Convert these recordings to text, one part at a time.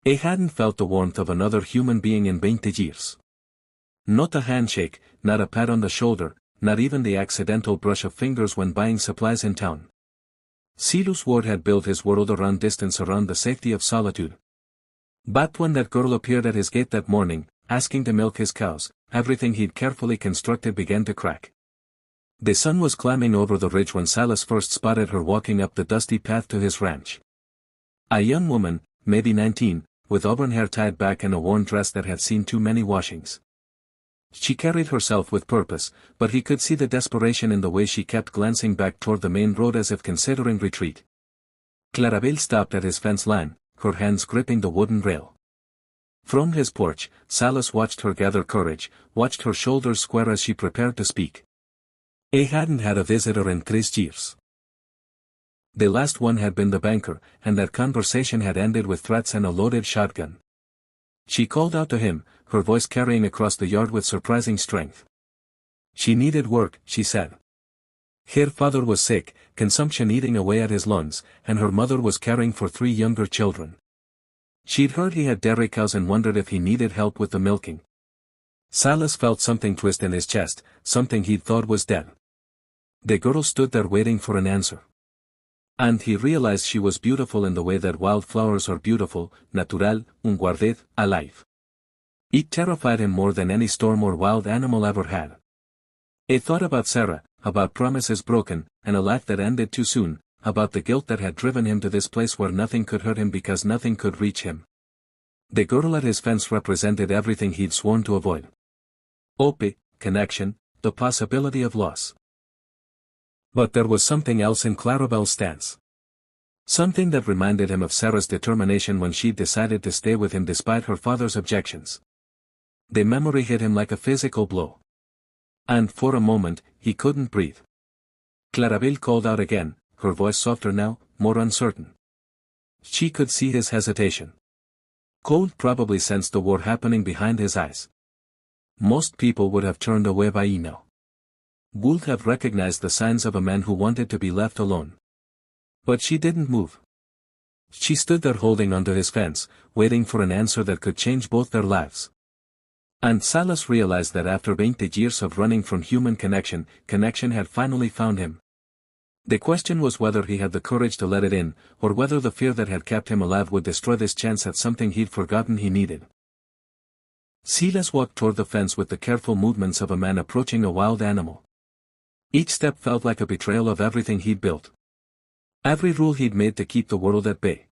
He hadn't felt the warmth of another human being in 20 years. Not a handshake, not a pat on the shoulder, not even the accidental brush of fingers when buying supplies in town. Silas Ward had built his world around distance, around the safety of solitude. But when that girl appeared at his gate that morning, asking to milk his cows, everything he'd carefully constructed began to crack. The sun was climbing over the ridge when Silas first spotted her walking up the dusty path to his ranch. A young woman, maybe 19, with auburn hair tied back and a worn dress that had seen too many washings. She carried herself with purpose, but he could see the desperation in the way she kept glancing back toward the main road as if considering retreat. Clarabelle stopped at his fence line, her hands gripping the wooden rail. From his porch, Silas watched her gather courage, watched her shoulders square as she prepared to speak. He hadn't had a visitor in 3 years. The last one had been the banker, and that conversation had ended with threats and a loaded shotgun. She called out to him, her voice carrying across the yard with surprising strength. She needed work, she said. Her father was sick, consumption eating away at his lungs, and her mother was caring for 3 younger children. She'd heard he had dairy cows and wondered if he needed help with the milking. Silas felt something twist in his chest, something he'd thought was dead. The girl stood there waiting for an answer. And he realized she was beautiful in the way that wildflowers are beautiful, natural, unguarded, alive. It terrified him more than any storm or wild animal ever had. He thought about Sarah, about promises broken, and a life that ended too soon, about the guilt that had driven him to this place where nothing could hurt him because nothing could reach him. The girl at his fence represented everything he'd sworn to avoid. Hope, connection, the possibility of loss. But there was something else in Clarabelle's stance. Something that reminded him of Sarah's determination when she'd decided to stay with him despite her father's objections. The memory hit him like a physical blow. And for a moment, he couldn't breathe. Clarabelle called out again, her voice softer now, more uncertain. She could see his hesitation. Cold probably sensed the war happening behind his eyes. Most people would have turned away by now. Would have recognized the signs of a man who wanted to be left alone. But she didn't move. She stood there holding onto his fence, waiting for an answer that could change both their lives. And Silas realized that after 20 years of running from human connection, connection had finally found him. The question was whether he had the courage to let it in, or whether the fear that had kept him alive would destroy this chance at something he'd forgotten he needed. Silas walked toward the fence with the careful movements of a man approaching a wild animal. Each step felt like a betrayal of everything he'd built. Every rule he'd made to keep the world at bay.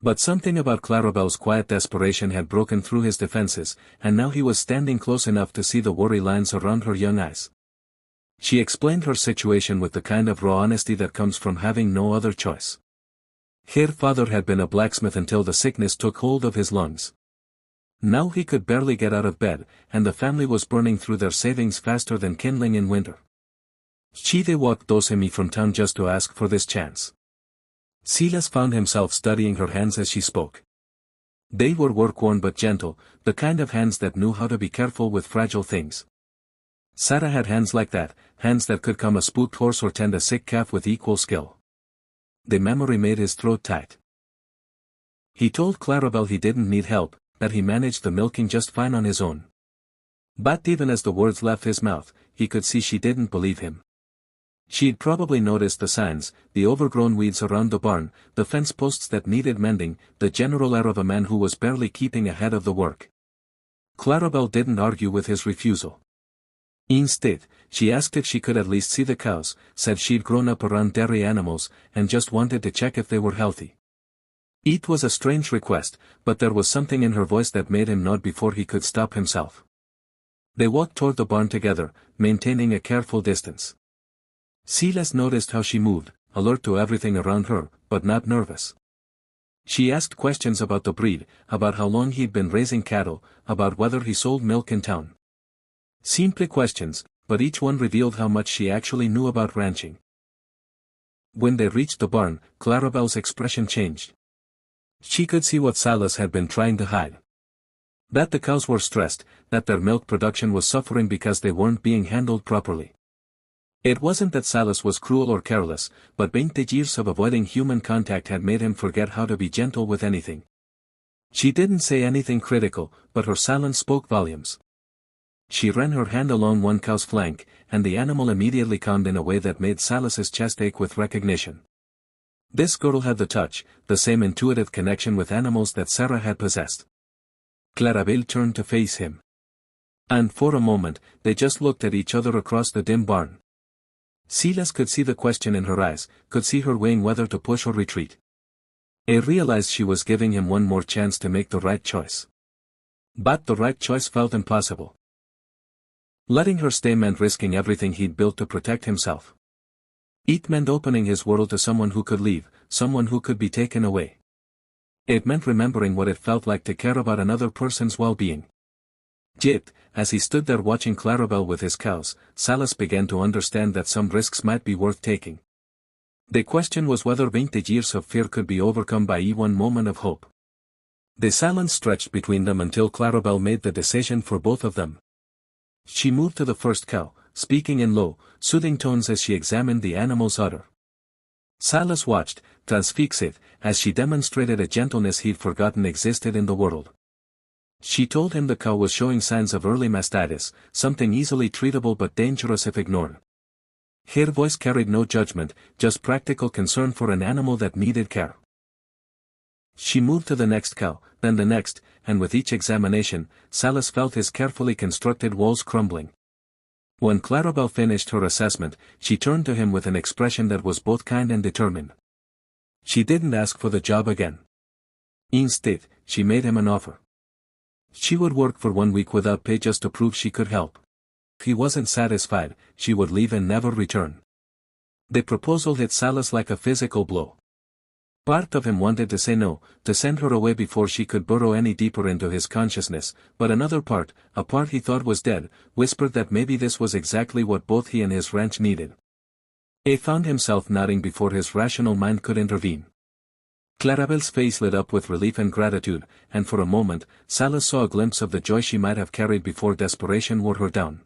But something about Clarabelle's quiet desperation had broken through his defenses, and now he was standing close enough to see the worry lines around her young eyes. She explained her situation with the kind of raw honesty that comes from having no other choice. Her father had been a blacksmith until the sickness took hold of his lungs. Now he could barely get out of bed, and the family was burning through their savings faster than kindling in winter. They walked docilely from town just to ask for this chance. Silas found himself studying her hands as she spoke. They were work-worn but gentle, the kind of hands that knew how to be careful with fragile things. Sarah had hands like that, hands that could calm a spooked horse or tend a sick calf with equal skill. The memory made his throat tight. He told Clarabelle he didn't need help, that he managed the milking just fine on his own. But even as the words left his mouth, he could see she didn't believe him. She'd probably noticed the signs, the overgrown weeds around the barn, the fence posts that needed mending, the general air of a man who was barely keeping ahead of the work. Clarabelle didn't argue with his refusal. Instead, she asked if she could at least see the cows, said she'd grown up around dairy animals, and just wanted to check if they were healthy. It was a strange request, but there was something in her voice that made him nod before he could stop himself. They walked toward the barn together, maintaining a careful distance. Silas noticed how she moved, alert to everything around her, but not nervous. She asked questions about the breed, about how long he'd been raising cattle, about whether he sold milk in town. Simple questions, but each one revealed how much she actually knew about ranching. When they reached the barn, Clarabelle's expression changed. She could see what Silas had been trying to hide. That the cows were stressed, that their milk production was suffering because they weren't being handled properly. It wasn't that Silas was cruel or careless, but 20 years of avoiding human contact had made him forget how to be gentle with anything. She didn't say anything critical, but her silence spoke volumes. She ran her hand along one cow's flank, and the animal immediately calmed in a way that made Silas's chest ache with recognition. This girl had the touch, the same intuitive connection with animals that Sarah had possessed. Clarabel turned to face him. And for a moment, they just looked at each other across the dim barn. Silas could see the question in her eyes, could see her weighing whether to push or retreat. He realized she was giving him one more chance to make the right choice. But the right choice felt impossible. Letting her stay meant risking everything he'd built to protect himself. It meant opening his world to someone who could leave, someone who could be taken away. It meant remembering what it felt like to care about another person's well-being. Yet, as he stood there watching Clarabel with his cows, Silas began to understand that some risks might be worth taking. The question was whether 20 years of fear could be overcome by one moment of hope. The silence stretched between them until Clarabel made the decision for both of them. She moved to the first cow, speaking in low, soothing tones as she examined the animal's udder. Silas watched, transfixed, as she demonstrated a gentleness he'd forgotten existed in the world. She told him the cow was showing signs of early mastitis, something easily treatable but dangerous if ignored. Her voice carried no judgment, just practical concern for an animal that needed care. She moved to the next cow, then the next, and with each examination, Silas felt his carefully constructed walls crumbling. When Clarabel finished her assessment, she turned to him with an expression that was both kind and determined. She didn't ask for the job again. Instead, she made him an offer. She would work for 1 week without pay just to prove she could help. If he wasn't satisfied, she would leave and never return. The proposal hit Silas like a physical blow. Part of him wanted to say no, to send her away before she could burrow any deeper into his consciousness, but another part, a part he thought was dead, whispered that maybe this was exactly what both he and his ranch needed. He found himself nodding before his rational mind could intervene. Clarabel's face lit up with relief and gratitude, and for a moment, Silas saw a glimpse of the joy she might have carried before desperation wore her down.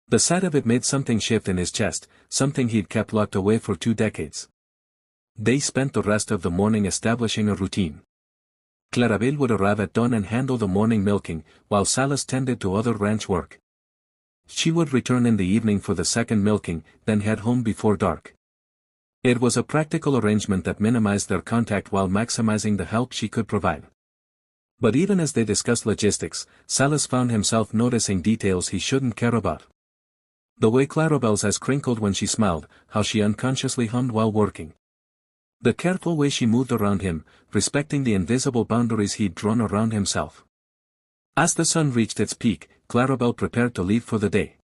The sight of it made something shift in his chest, something he'd kept locked away for 2 decades. They spent the rest of the morning establishing a routine. Clarabel would arrive at dawn and handle the morning milking, while Silas tended to other ranch work. She would return in the evening for the second milking, then head home before dark. It was a practical arrangement that minimized their contact while maximizing the help she could provide. But even as they discussed logistics, Silas found himself noticing details he shouldn't care about. The way Clarabel's eyes crinkled when she smiled, how she unconsciously hummed while working. The careful way she moved around him, respecting the invisible boundaries he'd drawn around himself. As the sun reached its peak, Clarabel prepared to leave for the day.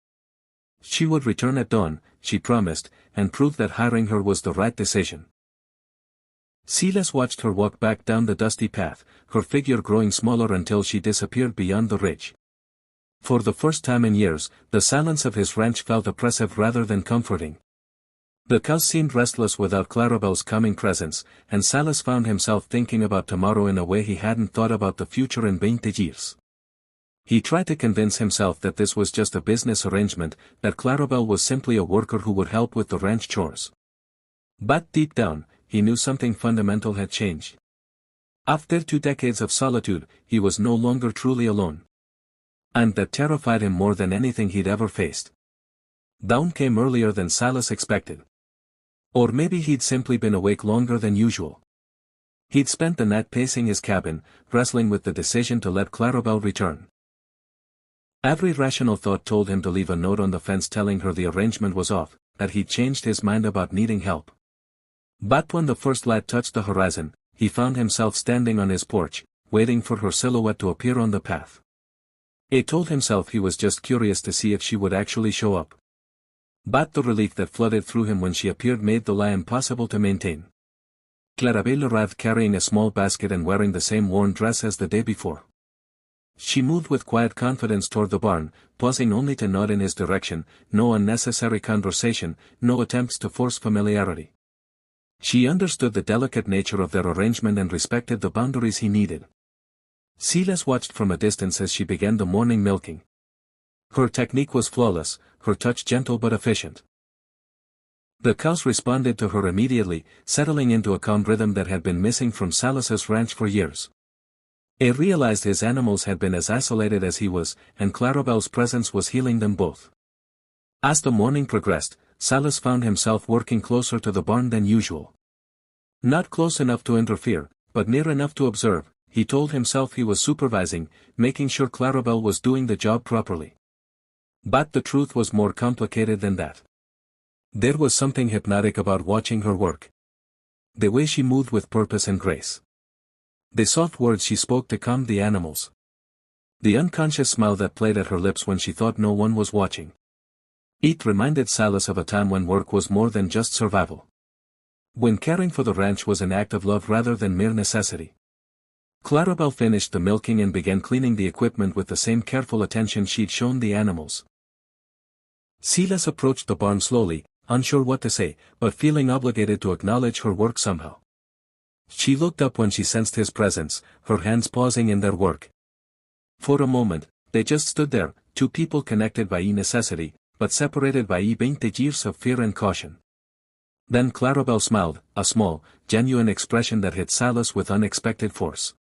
She would return at dawn, she promised, and prove that hiring her was the right decision. Silas watched her walk back down the dusty path, her figure growing smaller until she disappeared beyond the ridge. For the first time in years, the silence of his ranch felt oppressive rather than comforting. The cows seemed restless without Clarabel's coming presence, and Silas found himself thinking about tomorrow in a way he hadn't thought about the future in 20 years. He tried to convince himself that this was just a business arrangement, that Clarabel was simply a worker who would help with the ranch chores. But deep down, he knew something fundamental had changed. After 2 decades of solitude, he was no longer truly alone. And that terrified him more than anything he'd ever faced. Dawn came earlier than Silas expected. Or maybe he'd simply been awake longer than usual. He'd spent the night pacing his cabin, wrestling with the decision to let Clarabel return. Every rational thought told him to leave a note on the fence telling her the arrangement was off, that he'd changed his mind about needing help. But when the first light touched the horizon, he found himself standing on his porch, waiting for her silhouette to appear on the path. He told himself he was just curious to see if she would actually show up. But the relief that flooded through him when she appeared made the lie impossible to maintain. Clarabel arrived carrying a small basket and wearing the same worn dress as the day before. She moved with quiet confidence toward the barn, pausing only to nod in his direction, no unnecessary conversation, no attempts to force familiarity. She understood the delicate nature of their arrangement and respected the boundaries he needed. Silas watched from a distance as she began the morning milking. Her technique was flawless, her touch gentle but efficient. The cows responded to her immediately, settling into a calm rhythm that had been missing from Silas's ranch for years. He realized his animals had been as isolated as he was, and Clarabelle's presence was healing them both. As the morning progressed, Silas found himself working closer to the barn than usual. Not close enough to interfere, but near enough to observe, he told himself he was supervising, making sure Clarabelle was doing the job properly. But the truth was more complicated than that. There was something hypnotic about watching her work. The way she moved with purpose and grace. The soft words she spoke to calm the animals. The unconscious smile that played at her lips when she thought no one was watching. It reminded Silas of a time when work was more than just survival. When caring for the ranch was an act of love rather than mere necessity. Clarabelle finished the milking and began cleaning the equipment with the same careful attention she'd shown the animals. Silas approached the barn slowly, unsure what to say, but feeling obligated to acknowledge her work somehow. She looked up when she sensed his presence, her hands pausing in their work. For a moment, they just stood there, two people connected by necessity, but separated by 20 years of fear and caution. Then Clarabelle smiled, a small, genuine expression that hit Silas with unexpected force.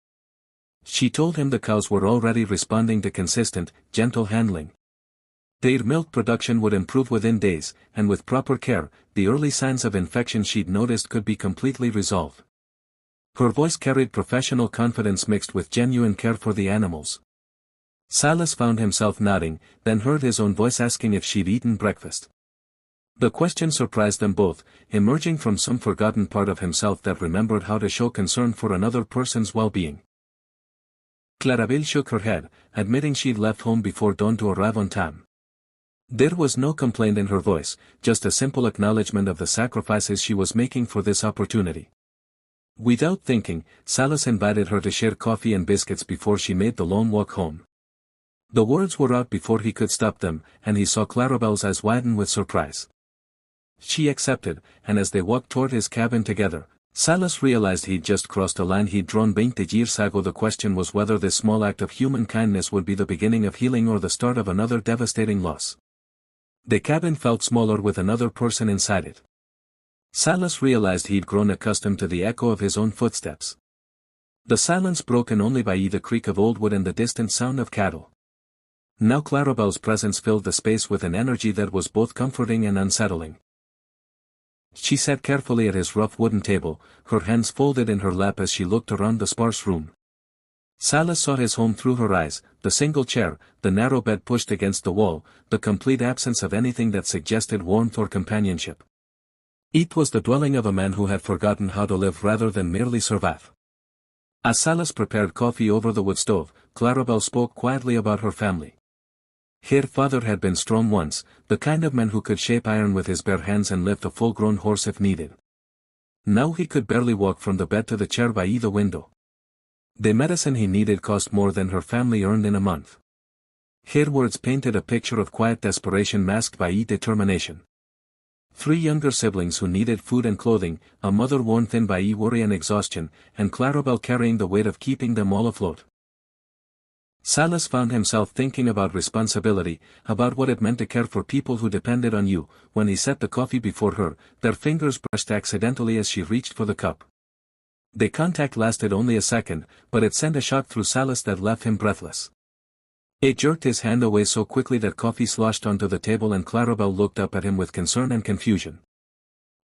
She told him the cows were already responding to consistent, gentle handling. Their milk production would improve within days, and with proper care, the early signs of infection she'd noticed could be completely resolved. Her voice carried professional confidence mixed with genuine care for the animals. Silas found himself nodding, then heard his own voice asking if she'd eaten breakfast. The question surprised them both, emerging from some forgotten part of himself that remembered how to show concern for another person's well-being. Clarabelle shook her head, admitting she'd left home before dawn to arrive on time. There was no complaint in her voice, just a simple acknowledgement of the sacrifices she was making for this opportunity. Without thinking, Silas invited her to share coffee and biscuits before she made the long walk home. The words were out before he could stop them, and he saw Clarabelle's eyes widen with surprise. She accepted, and as they walked toward his cabin together, Silas realized he'd just crossed a line he'd drawn 20 years ago. The question was whether this small act of human kindness would be the beginning of healing or the start of another devastating loss. The cabin felt smaller with another person inside it. Silas realized he'd grown accustomed to the echo of his own footsteps. The silence broken only by the creak of old wood and the distant sound of cattle. Now Clarabelle's presence filled the space with an energy that was both comforting and unsettling. She sat carefully at his rough wooden table, her hands folded in her lap as she looked around the sparse room. Silas saw his home through her eyes, the single chair, the narrow bed pushed against the wall, the complete absence of anything that suggested warmth or companionship. It was the dwelling of a man who had forgotten how to live rather than merely survive. As Silas prepared coffee over the wood stove, Clarabelle spoke quietly about her family. Her father had been strong once, the kind of man who could shape iron with his bare hands and lift a full-grown horse if needed. Now he could barely walk from the bed to the chair by the window. The medicine he needed cost more than her family earned in a month. Her words painted a picture of quiet desperation masked by determination. 3 younger siblings who needed food and clothing, a mother worn thin by worry and exhaustion, and Clarabelle carrying the weight of keeping them all afloat. Silas found himself thinking about responsibility, about what it meant to care for people who depended on you. When he set the coffee before her, their fingers brushed accidentally as she reached for the cup. The contact lasted only a second, but it sent a shock through Silas that left him breathless. He jerked his hand away so quickly that coffee sloshed onto the table and Clarabelle looked up at him with concern and confusion.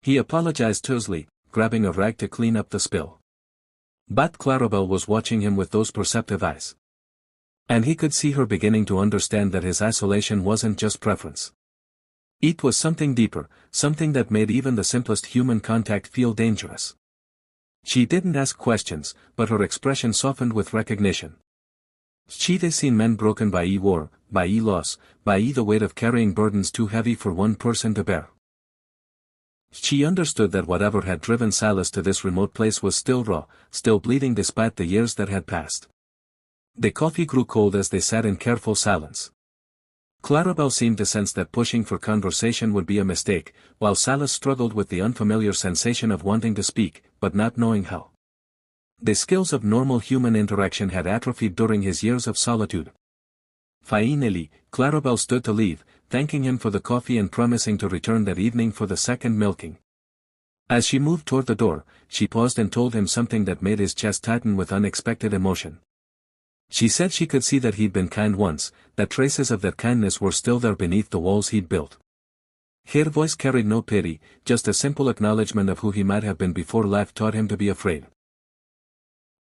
He apologized tersely, grabbing a rag to clean up the spill. But Clarabelle was watching him with those perceptive eyes. And he could see her beginning to understand that his isolation wasn't just preference. It was something deeper, something that made even the simplest human contact feel dangerous. She didn't ask questions, but her expression softened with recognition. She'd seen men broken by war, by loss, by the weight of carrying burdens too heavy for one person to bear. She understood that whatever had driven Silas to this remote place was still raw, still bleeding despite the years that had passed. The coffee grew cold as they sat in careful silence. Clarabelle seemed to sense that pushing for conversation would be a mistake, while Silas struggled with the unfamiliar sensation of wanting to speak, but not knowing how. The skills of normal human interaction had atrophied during his years of solitude. Finally, Clarabelle stood to leave, thanking him for the coffee and promising to return that evening for the second milking. As she moved toward the door, she paused and told him something that made his chest tighten with unexpected emotion. She said she could see that he'd been kind once, that traces of that kindness were still there beneath the walls he'd built. Her voice carried no pity, just a simple acknowledgement of who he might have been before life taught him to be afraid.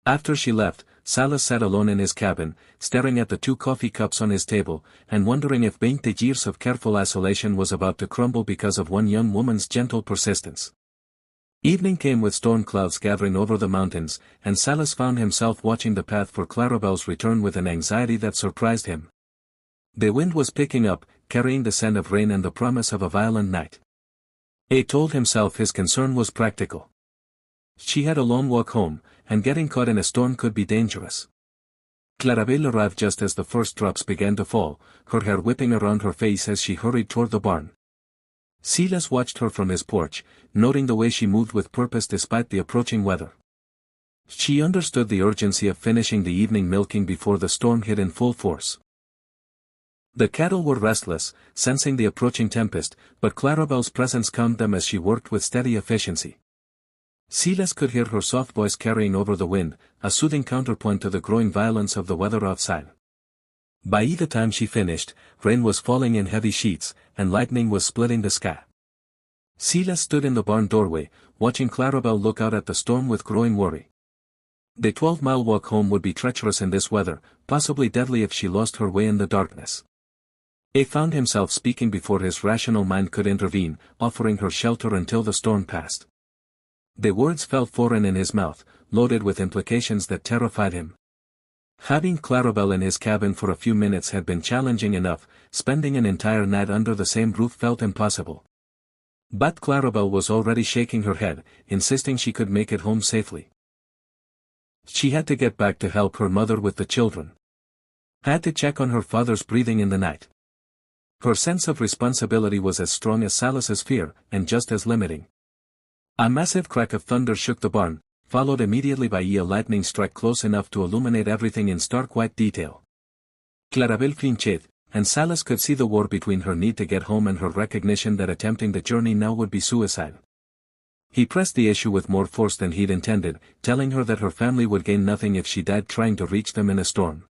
After she left, Silas sat alone in his cabin, staring at the 2 coffee cups on his table, and wondering if 20 years of careful isolation was about to crumble because of one young woman's gentle persistence. Evening came with storm clouds gathering over the mountains, and Silas found himself watching the path for Clarabelle's return with an anxiety that surprised him. The wind was picking up, carrying the scent of rain and the promise of a violent night. He told himself his concern was practical. She had a long walk home, and getting caught in a storm could be dangerous. Clarabelle arrived just as the first drops began to fall, her hair whipping around her face as she hurried toward the barn. Silas watched her from his porch, noting the way she moved with purpose despite the approaching weather. She understood the urgency of finishing the evening milking before the storm hit in full force. The cattle were restless, sensing the approaching tempest, but Clarabelle's presence calmed them as she worked with steady efficiency. Silas could hear her soft voice carrying over the wind, a soothing counterpoint to the growing violence of the weather outside. By the time she finished, rain was falling in heavy sheets, and lightning was splitting the sky. Silas stood in the barn doorway, watching Clarabelle look out at the storm with growing worry. The 12-mile walk home would be treacherous in this weather, possibly deadly if she lost her way in the darkness. He found himself speaking before his rational mind could intervene, offering her shelter until the storm passed. The words felt foreign in his mouth, loaded with implications that terrified him. Having Clarabelle in his cabin for a few minutes had been challenging enough, spending an entire night under the same roof felt impossible. But Clarabelle was already shaking her head, insisting she could make it home safely. She had to get back to help her mother with the children. Had to check on her father's breathing in the night. Her sense of responsibility was as strong as Silas's fear, and just as limiting. A massive crack of thunder shook the barn, followed immediately by a lightning strike close enough to illuminate everything in stark white detail. Clarabelle flinched, and Silas could see the war between her need to get home and her recognition that attempting the journey now would be suicide. He pressed the issue with more force than he'd intended, telling her that her family would gain nothing if she died trying to reach them in a storm.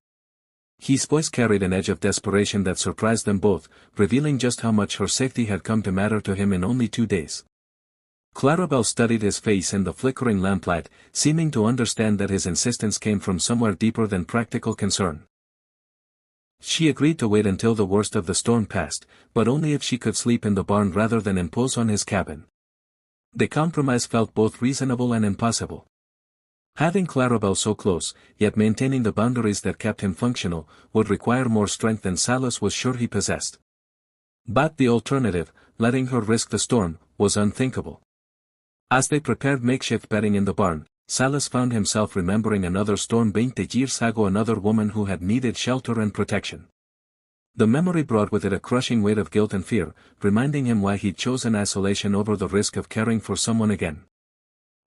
His voice carried an edge of desperation that surprised them both, revealing just how much her safety had come to matter to him in only 2 days. Clarabelle studied his face in the flickering lamplight, seeming to understand that his insistence came from somewhere deeper than practical concern. She agreed to wait until the worst of the storm passed, but only if she could sleep in the barn rather than impose on his cabin. The compromise felt both reasonable and impossible. Having Clarabelle so close, yet maintaining the boundaries that kept him functional, would require more strength than Silas was sure he possessed. But the alternative, letting her risk the storm, was unthinkable. As they prepared makeshift bedding in the barn, Silas found himself remembering another storm 20 years ago, another woman who had needed shelter and protection. The memory brought with it a crushing weight of guilt and fear, reminding him why he'd chosen isolation over the risk of caring for someone again.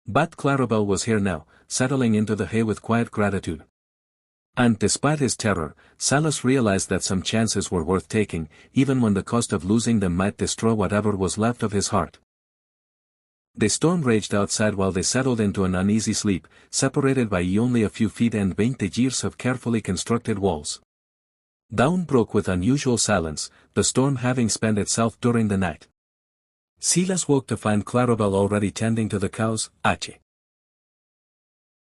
But Clarabelle was here now, settling into the hay with quiet gratitude. And despite his terror, Silas realized that some chances were worth taking, even when the cost of losing them might destroy whatever was left of his heart. The storm raged outside while they settled into an uneasy sleep, separated by only a few feet and 20 years of carefully constructed walls. Dawn broke with unusual silence, the storm having spent itself during the night. Silas woke to find Clarabelle already tending to the cows, Ache.